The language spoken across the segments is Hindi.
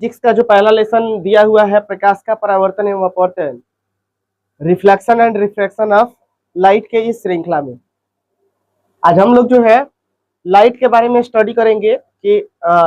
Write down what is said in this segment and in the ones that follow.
फिजिक्स का जो पहला लेसन दिया हुआ है प्रकाश का परावर्तन एवं अपवर्तन, reflection and refraction of light के इस श्रृंखला में आज हम लोग जो है लाइट के बारे में स्टडी करेंगे कि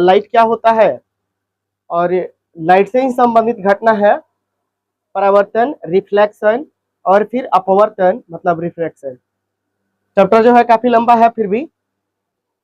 लाइट क्या होता है और लाइट से ही संबंधित घटना है परावर्तन, रिफ्लेक्शन और फिर अपवर्तन मतलब रिफ्रैक्शन। चैप्टर जो है काफी लंबा है, फिर भी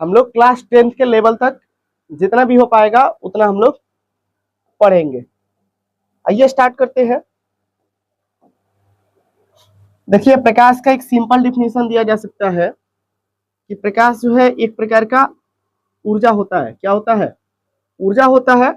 हम लोग क्लास 10th के लेवल तक जितना भी हो पाएगा उतना हम लोग पढ़ेंगे। आइए स्टार्ट करते हैं। देखिए, प्रकाश का एक सिंपल डिफिनेशन दिया जा सकता है कि प्रकाश जो है एक प्रकार का ऊर्जा होता है। क्या होता है? ऊर्जा होता है।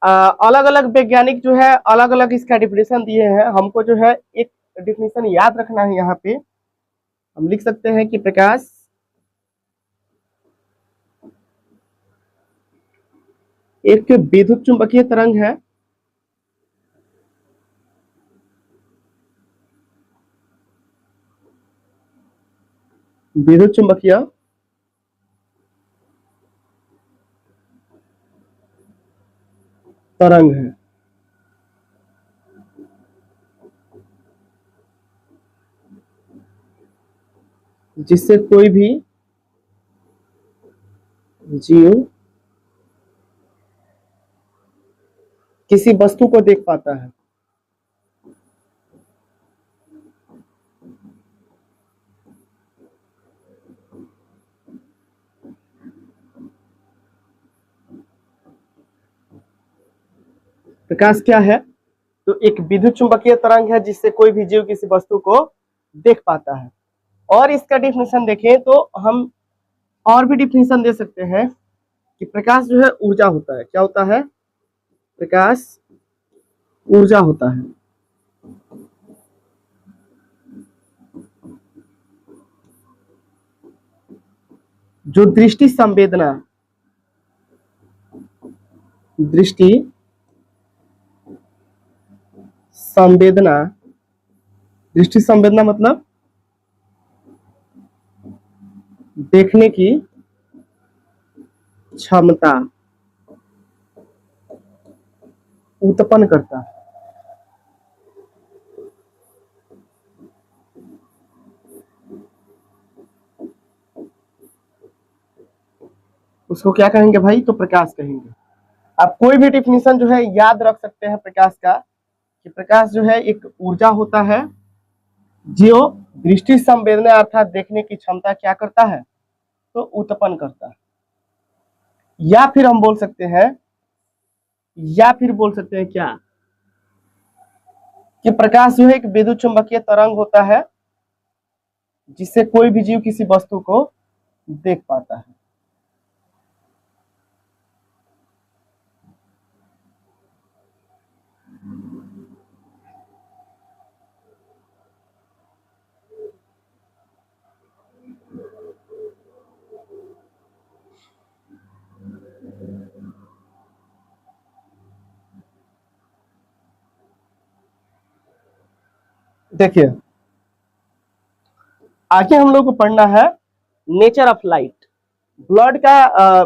अलग अलग वैज्ञानिक जो है अलग अलग इसका डिफिनेशन दिए हैं। हमको जो है एक डिफिनेशन याद रखना है। यहाँ पे हम लिख सकते हैं कि प्रकाश एक विद्युत चुंबकीय तरंग है विद्युत चुंबकीय तरंग है जिससे कोई भी जीव किसी वस्तु को देख पाता है। प्रकाश क्या है? तो एक विद्युत चुंबकीय तरंग है जिससे कोई भी जीव किसी वस्तु को देख पाता है। और इसका डिफिनेशन देखें तो हम और भी डिफिनेशन दे सकते हैं कि प्रकाश जो है ऊर्जा होता है। क्या होता है? प्रकाश ऊर्जा होता है। जो दृष्टि संवेदना दृष्टि संवेदना मतलब देखने की क्षमता उत्पन्न करता है। उसको क्या कहेंगे भाई? तो प्रकाश कहेंगे। आप कोई भी डिफिनेशन जो है याद रख सकते हैं प्रकाश का कि प्रकाश जो है एक ऊर्जा होता है जो दृष्टि संवेदना अर्थात देखने की क्षमता क्या करता है? तो उत्पन्न करता है। या फिर हम बोल सकते हैं क्या कि प्रकाश जो है एक विद्युत चुंबकीय तरंग होता है जिससे कोई भी जीव किसी वस्तु को देख पाता है। देखिए, आगे हम लोग को पढ़ना है नेचर ऑफ लाइट। ब्लड का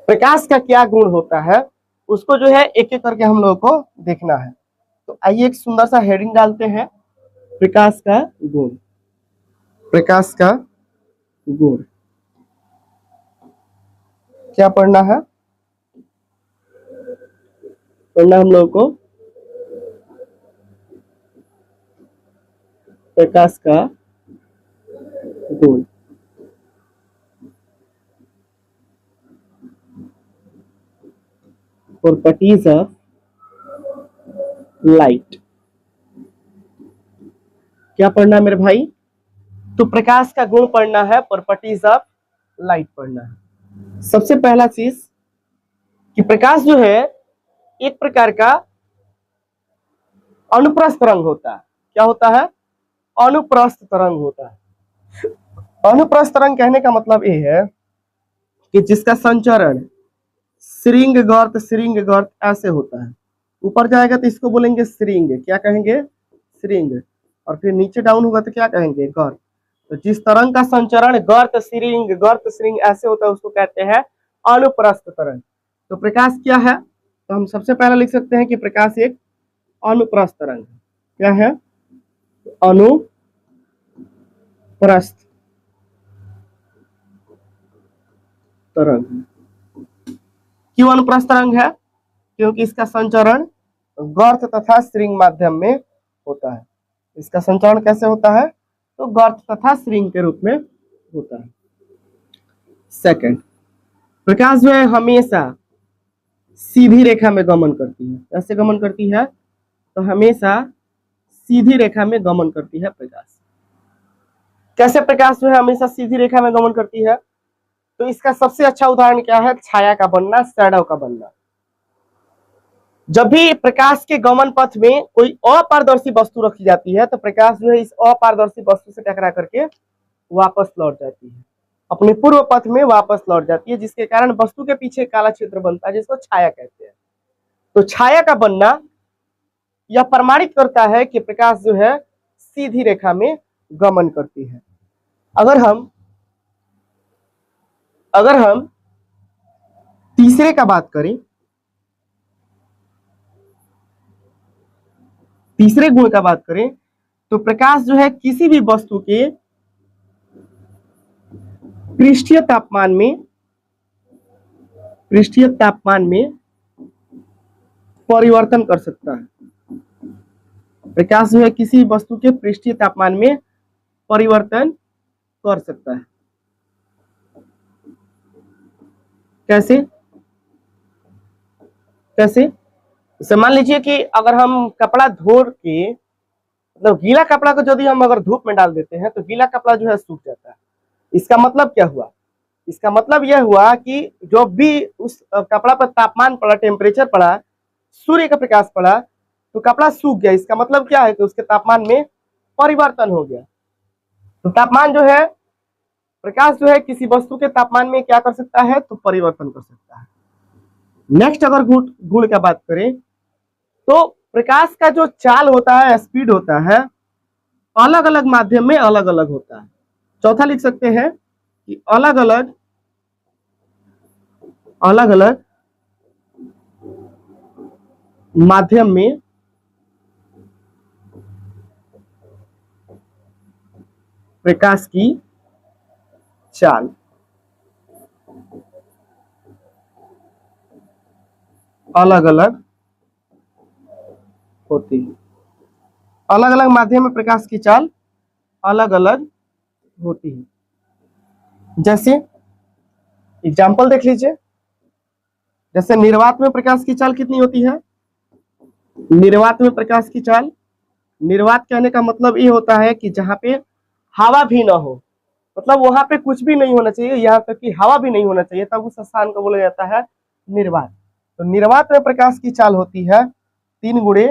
प्रकाश का क्या गुण होता है उसको जो है एक एक करके हम लोग को देखना है। तो आइए एक सुंदर सा हेडिंग डालते हैं, प्रकाश का गुण। प्रकाश का गुण क्या पढ़ना है? पढ़ना हम लोग को प्रकाश का गुण। प्रॉपर्टीज ऑफ लाइट क्या पढ़ना है मेरे भाई? तो प्रकाश का गुण पढ़ना है, प्रॉपर्टीज ऑफ लाइट पढ़ना है। सबसे पहला चीज कि प्रकाश जो है एक प्रकार का अनुप्रस्थ तरंग होता है। क्या होता है? अनुप्रस्थ तरंग होता है। अनुप्रस्थ तरंग कहने का मतलब ये है कि जिसका संचरण श्रृंग गर्त ऐसे होता है। ऊपर जाएगा तो इसको बोलेंगे श्रृंग। क्या कहेंगे? श्रृंग। और फिर नीचे डाउन होगा तो क्या कहेंगे? गर्त। तो जिस तरंग का संचरण गर्त श्रृंग ऐसे होता है उसको कहते हैं अनुप्रस्थ तरंग। तो प्रकाश क्या है? तो हम सबसे पहले लिख सकते हैं कि प्रकाश एक अनुप्रस्थ तरंग है। क्या है? अनुप्रस्थ तरंग। क्यों अनुप्रस्थ तरंग है? क्योंकि इसका संचरण गर्त तथा श्रृंग माध्यम में होता है। इसका संचरण कैसे होता है? तो गर्त तथा श्रृंग के रूप में होता है। सेकंड, प्रकाश जो है हमेशा सीधी रेखा में गमन करती है। कैसे गमन करती है? तो हमेशा सीधी रेखा में गमन करती है प्रकाश। कैसे प्रकाश जो है हमेशा सीधी रेखा में गमन करती है? तो इसका सबसे अच्छा उदाहरण क्या है? छाया का बनना, शैडो का बनना। जब भी प्रकाश के गमन पथ में कोई अपारदर्शी वस्तु रखी जाती है तो प्रकाश जो है इस अपारदर्शी वस्तु से टकरा करके वापस लौट जाती है, अपने पूर्व पथ में वापस लौट जाती है, जिसके कारण वस्तु के पीछे काला क्षेत्र बनता है, जिसको छाया कहते हैं। तो छाया का बनना यह प्रमाणित करता है कि प्रकाश जो है सीधी रेखा में गमन करती है। अगर हम तीसरे का बात करें, तीसरे गुण का बात करें, तो प्रकाश जो है किसी भी वस्तु के पृष्ठीय तापमान में परिवर्तन कर सकता है। प्रकाश जो है किसी वस्तु के पृष्ठीय तापमान में परिवर्तन कर सकता है। कैसे? मान लीजिए कि अगर हम कपड़ा धो के, मतलब गीला कपड़ा को यदि हम अगर धूप में डाल देते हैं तो गीला कपड़ा जो है सूख जाता है। इसका मतलब क्या हुआ? इसका मतलब यह हुआ कि जो भी उस कपड़ा पर तापमान पड़ा, टेम्परेचर पड़ा, सूर्य का प्रकाश पड़ा, तो कपड़ा सूख गया। इसका मतलब क्या है कि उसके तापमान में परिवर्तन हो गया। तो तापमान जो है, प्रकाश जो है किसी वस्तु के तापमान में क्या कर सकता है? तो परिवर्तन कर सकता है। नेक्स्ट अगर गुण का बात करें तो प्रकाश का जो चाल होता है, स्पीड होता है, अलग अलग माध्यम में अलग अलग होता है। चौथा लिख सकते हैं कि अलग अलग माध्यम में प्रकाश की चाल अलग अलग होती है। अलग अलग माध्यम में प्रकाश की चाल अलग अलग होती है। जैसे एग्जाम्पल देख लीजिए, जैसे निर्वात में प्रकाश की चाल कितनी होती है? निर्वात में प्रकाश की चाल, निर्वात कहने का मतलब ये होता है कि जहां पे हवा भी ना हो, मतलब वहां पे कुछ भी नहीं होना चाहिए, यहाँ तक कि हवा भी नहीं होना चाहिए, तब उस स्थान को बोला जाता है निर्वात। तो निर्वात में प्रकाश की चाल होती है 3 गुणे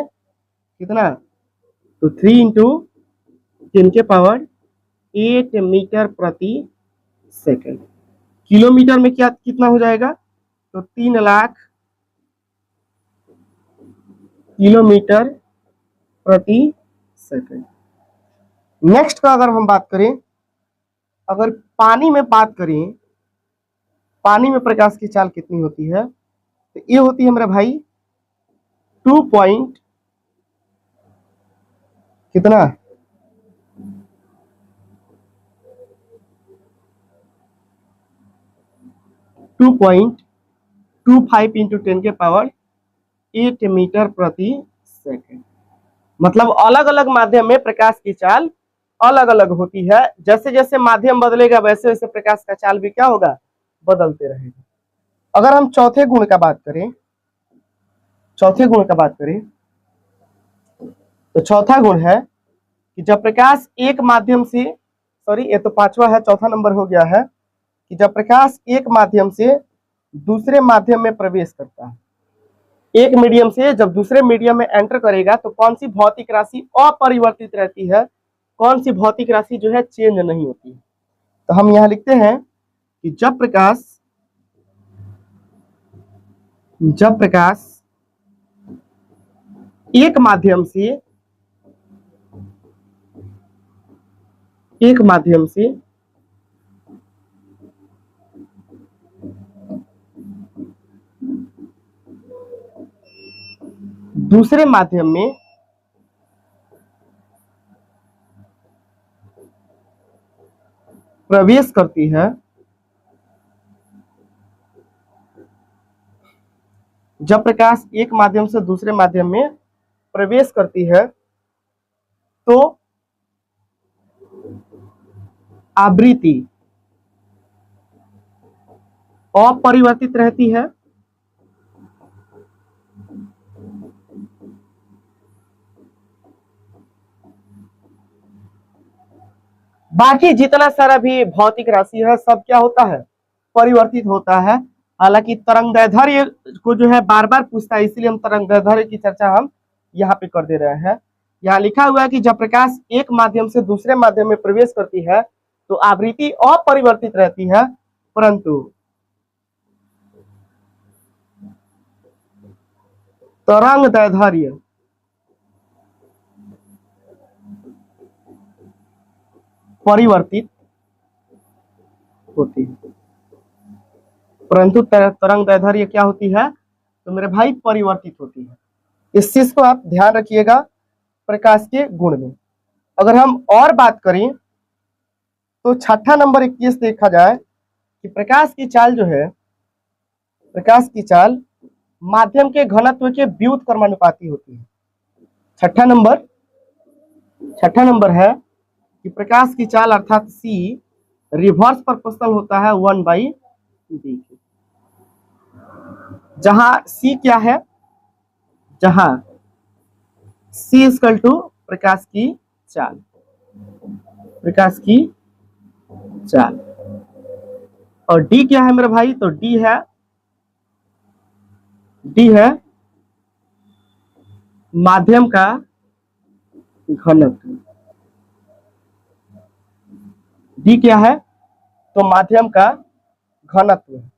कितना? तो 3 इंटू 10 के पावर 8 मीटर प्रति सेकंड। किलोमीटर में क्या कितना हो जाएगा? तो 3 लाख किलोमीटर प्रति सेकंड। नेक्स्ट का अगर हम बात करें, अगर पानी में बात करें, पानी में प्रकाश की चाल कितनी होती है? तो ये होती है मेरा भाई 2 पॉइंट कितना? 2.25 इंटू 10 के पावर 8 मीटर प्रति सेकंड। मतलब अलग अलग माध्यम में प्रकाश की चाल अलग अलग होती है। जैसे जैसे माध्यम बदलेगा वैसे वैसे प्रकाश का चाल भी क्या होगा? बदलते रहेगा। अगर हम चौथे गुण का बात करें, तो चौथा गुण है कि जब प्रकाश एक माध्यम से, सॉरी ये तो पांचवा है, चौथा नंबर हो गया है, कि जब प्रकाश एक माध्यम से दूसरे माध्यम में प्रवेश करता है, एक मीडियम से जब दूसरे मीडियम में एंटर करेगा तो कौन सी भौतिक राशि अपरिवर्तित रहती है, कौन सी भौतिक राशि जो है चेंज नहीं होती है? तो हम यहां लिखते हैं कि जब प्रकाश एक माध्यम से दूसरे माध्यम में प्रवेश करती है, जब प्रकाश एक माध्यम से दूसरे माध्यम में प्रवेश करती है तो आवृत्ति अपरिवर्तित रहती है, बाकी जितना सारा भी भौतिक राशि है सब क्या होता है, परिवर्तित होता है। हालांकि तरंगदैर्ध्य को जो है बार बार पूछता है, इसलिए हम तरंगदैर्ध्य की चर्चा हम यहाँ पे कर दे रहे हैं। यहाँ लिखा हुआ है कि जब प्रकाश एक माध्यम से दूसरे माध्यम में प्रवेश करती है तो आवृत्ति अपरिवर्तित रहती है, परंतु तरंगदैर्ध्य परिवर्तित होती है। परंतु तरंगदैर्ध्य क्या होती है तो मेरे भाई परिवर्तित होती है। इस चीज को आप ध्यान रखिएगा प्रकाश के गुण में। अगर हम और बात करें तो छठा नंबर 21 देखा जाए कि प्रकाश की चाल जो है, प्रकाश की चाल माध्यम के घनत्व के व्युत्क्रमानुपाती होती है। छठा नंबर है कि प्रकाश की चाल अर्थात सी रिवर्स प्रोपोर्शनल होता है 1/d के। जहां सी क्या है, जहां सी इक्वल टू प्रकाश की चाल, प्रकाश की चाल, और डी क्या है मेरे भाई, तो डी है माध्यम का घनत्व। डी क्या है तो माध्यम का घनत्व है।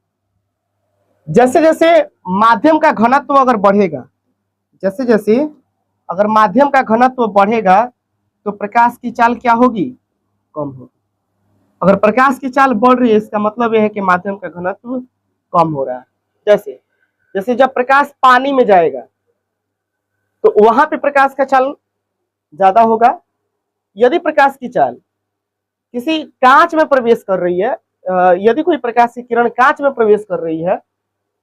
जैसे जैसे माध्यम का घनत्व अगर बढ़ेगा, जैसे जैसे अगर माध्यम का घनत्व बढ़ेगा तो प्रकाश की चाल क्या होगी, कम होगी। अगर प्रकाश की चाल बढ़ रही है इसका मतलब यह है कि माध्यम का घनत्व कम हो रहा है। जैसे जैसे जब प्रकाश पानी में जाएगा तो वहां पे प्रकाश का चाल ज्यादा होगा। यदि प्रकाश की चाल किसी कांच में प्रवेश कर रही है, यदि कोई प्रकाश की किरण कांच में प्रवेश कर रही है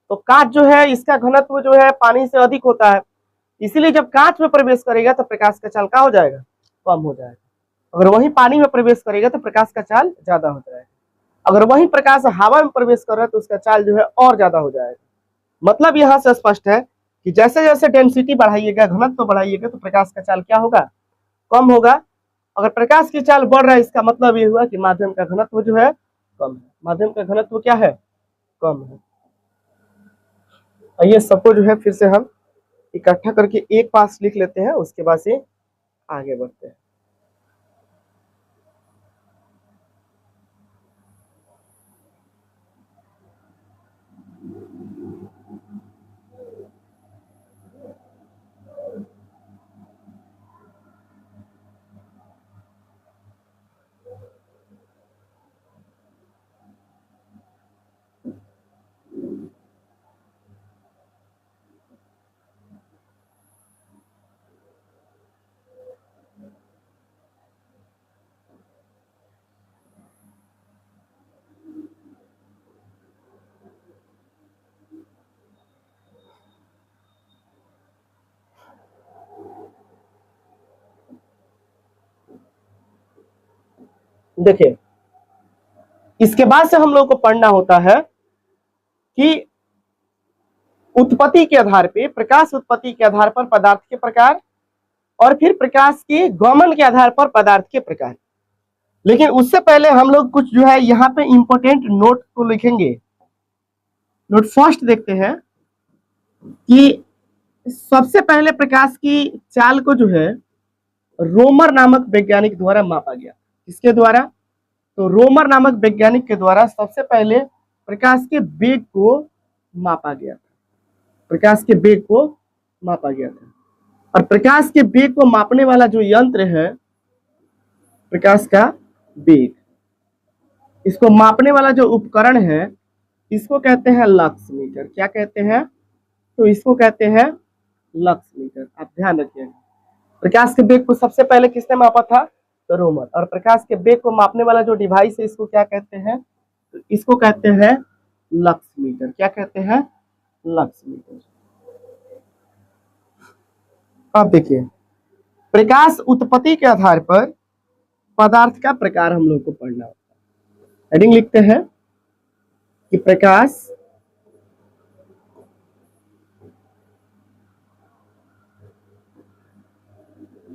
तो कांच जो है इसका घनत्व जो है पानी से अधिक होता है, इसीलिए जब कांच में प्रवेश करेगा तो प्रकाश का चाल क्या हो जाएगा, कम हो जाएगा। अगर वही पानी में प्रवेश करेगा तो प्रकाश का चाल ज्यादा हो जाएगा। अगर वही प्रकाश हवा में प्रवेश कर रहा है तो उसका चाल जो है और ज्यादा हो जाएगा। मतलब यहाँ से स्पष्ट है कि जैसे जैसे डेंसिटी बढ़ाइएगा, घनत्व बढ़ाइएगा तो प्रकाश का चाल क्या होगा, कम होगा। अगर प्रकाश की चाल बढ़ रहा है इसका मतलब ये हुआ कि माध्यम का घनत्व जो है कम है। माध्यम का घनत्व क्या है, कम है। आइए सबको जो है फिर से हम इकट्ठा करके एक पास लिख लेते हैं, उसके बाद से आगे बढ़ते हैं। देखिए इसके बाद से हम लोग को पढ़ना होता है कि उत्पत्ति के आधार पे, प्रकाश उत्पत्ति के आधार पर पदार्थ के प्रकार, और फिर प्रकाश के गमन के आधार पर पदार्थ के प्रकार। लेकिन उससे पहले हम लोग कुछ जो है यहाँ पे इंपॉर्टेंट नोट को लिखेंगे। नोट फर्स्ट देखते हैं कि सबसे पहले प्रकाश की चाल को जो है रोमर नामक वैज्ञानिक द्वारा मापा गया। किसके द्वारा, तो रोमर नामक वैज्ञानिक के द्वारा सबसे पहले प्रकाश के वेग को मापा गया था। प्रकाश के वेग को मापा गया था। और प्रकाश के वेग को मापने वाला जो यंत्र है, प्रकाश का वेग, इसको मापने वाला जो उपकरण है इसको कहते हैं लक्स मीटर। क्या कहते हैं, तो इसको कहते हैं लक्स मीटर। आप ध्यान रखिएगा, प्रकाश के वेग को सबसे पहले किसने मापा था? तो रोमन। और प्रकाश के वेग को मापने वाला जो डिवाइस है इसको क्या कहते हैं? तो इसको कहते हैं लक्स मीटर। क्या कहते हैं? Lux meter. अब देखिए, प्रकाश उत्पत्ति के आधार पर पदार्थ का प्रकार हम लोग को पढ़ना होता है। हेडिंग लिखते हैं कि प्रकाश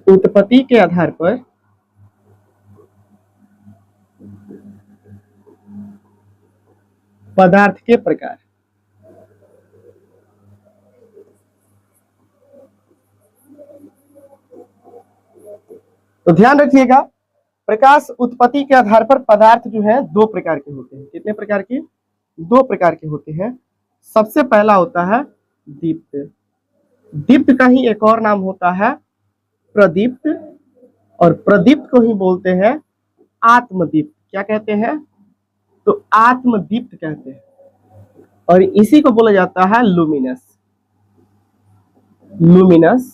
उत्पत्ति के आधार पर पदार्थ के प्रकार। तो ध्यान रखिएगा, प्रकाश उत्पत्ति के आधार पर पदार्थ जो है दो प्रकार के होते हैं। कितने प्रकार के? दो प्रकार के होते हैं। सबसे पहला होता है दीप्त। दीप्त का ही एक और नाम होता है प्रदीप्त, और प्रदीप्त को ही बोलते हैं आत्मदीप्त। क्या कहते हैं? तो आत्मदीप्त कहते हैं, और इसी को बोला जाता है लुमिनस। Luminous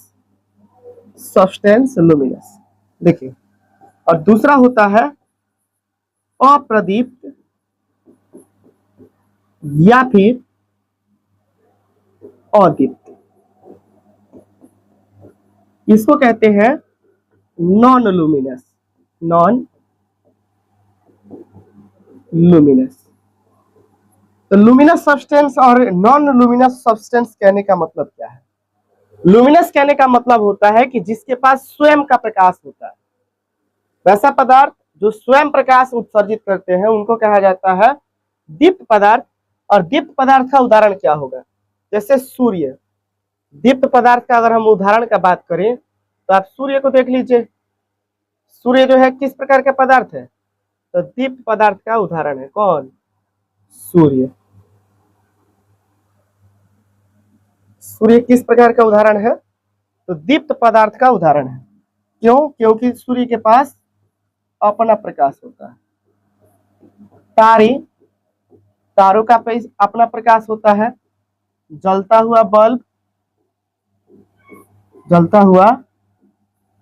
substance, luminous. देखिए, और दूसरा होता है अप्रदीप्त या फिर अदीप्त। इसको कहते हैं नॉन लुमिनस। Non luminous. तो लुमिनस सब्सटेंस और नॉन लुमिनस सब्सटेंस कहने का मतलब क्या है? लुमिनस कहने का मतलब होता है कि जिसके पास स्वयं का प्रकाश होता है। वैसा पदार्थ जो स्वयं प्रकाश उत्सर्जित करते हैं उनको कहा जाता है दीप्त पदार्थ। और दीप्त पदार्थ का उदाहरण क्या होगा? जैसे सूर्य। दीप्त पदार्थ का अगर हम उदाहरण का बात करें तो आप सूर्य को देख लीजिए। सूर्य जो है किस प्रकार का पदार्थ है? तो दीप्त पदार्थ का उदाहरण है। कौन? सूर्य। सूर्य किस प्रकार का उदाहरण है? तो दीप्त पदार्थ का उदाहरण है। क्यों? क्योंकि सूर्य के पास अपना प्रकाश होता है। तारे, तारों का अपना प्रकाश होता है। जलता हुआ बल्ब, जलता हुआ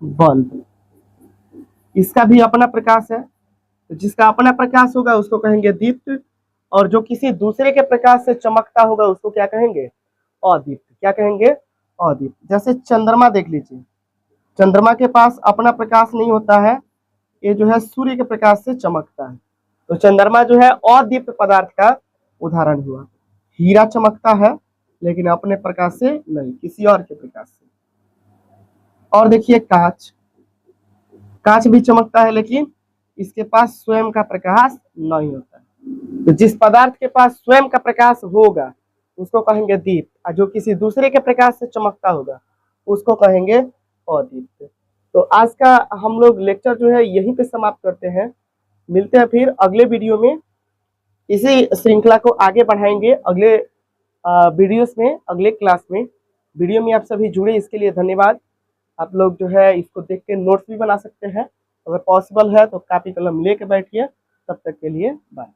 बल्ब, इसका भी अपना प्रकाश है। तो जिसका अपना प्रकाश होगा उसको कहेंगे दीप्त, और जो किसी दूसरे के प्रकाश से चमकता होगा उसको क्या कहेंगे? अदीप्त। क्या कहेंगे? अदीप्त। जैसे चंद्रमा देख लीजिए, चंद्रमा के पास अपना प्रकाश नहीं होता है, ये जो है सूर्य के प्रकाश से चमकता है। तो चंद्रमा जो है अदीप्त पदार्थ का उदाहरण हुआ। हीरा चमकता है लेकिन अपने प्रकाश से नहीं, किसी और के प्रकाश से। और देखिए कांच, कांच भी चमकता है लेकिन इसके पास स्वयं का प्रकाश नहीं होता है। तो जिस पदार्थ के पास स्वयं का प्रकाश होगा उसको कहेंगे दीप्त, और जो किसी दूसरे के प्रकाश से चमकता होगा उसको कहेंगे अदीप्त। तो आज का हम लोग लेक्चर जो है यहीं पे समाप्त करते हैं। मिलते हैं फिर अगले वीडियो में। इसी श्रृंखला को आगे बढ़ाएंगे अगले वीडियोस में, अगले क्लास में। वीडियो में आप सभी जुड़े, इसके लिए धन्यवाद। आप लोग जो है इसको देख के नोट्स भी बना सकते हैं, अगर पॉसिबल है तो कॉपी कलम लेके बैठिए। तब तक के लिए बाय।